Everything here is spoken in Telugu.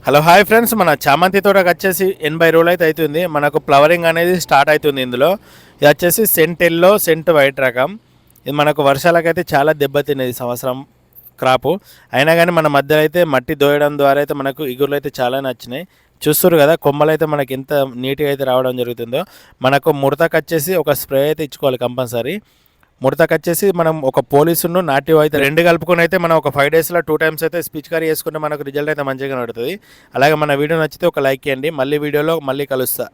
హలో హాయ్ ఫ్రెండ్స్, మన చామంతి తోటకు వచ్చేసి 80 రోజులు అయితే అవుతుంది. మనకు ఫ్లవరింగ్ అనేది స్టార్ట్ అవుతుంది. ఇందులో ఇది వచ్చేసి సెంట్ ఎల్లో సెంట్ వైట్ రకం. ఇది మనకు వర్షాలకైతే చాలా దెబ్బతిన్నది సంవత్సరం క్రాపు. అయినా కానీ మన మధ్యలో అయితే మట్టి దోయడం ద్వారా అయితే మనకు ఇగురులు అయితే చాలా నచ్చినాయి. చూస్తారు కదా, కొమ్మలు అయితే మనకి ఎంత నీట్గా అయితే రావడం జరుగుతుందో. మనకు ముడతకు వచ్చేసి ఒక స్ప్రే అయితే ఇచ్చుకోవాలి కంపల్సరీ. ముడతకు వచ్చేసి మనం ఒక పోలీసును నాట్యం అయితే రెండు కలుపుకొని అయితే మనం ఒక 5 డేస్లో 2 టైమ్స్ అయితే పిచికారీ చేసుకుంటే మనకు రిజల్ట్ అయితే మంచిగా నడుతుంది. అలాగే మన వీడియో నచ్చితే ఒక లైక్ చేయండి. మళ్ళీ వీడియోలో మళ్ళీ కలుస్తా.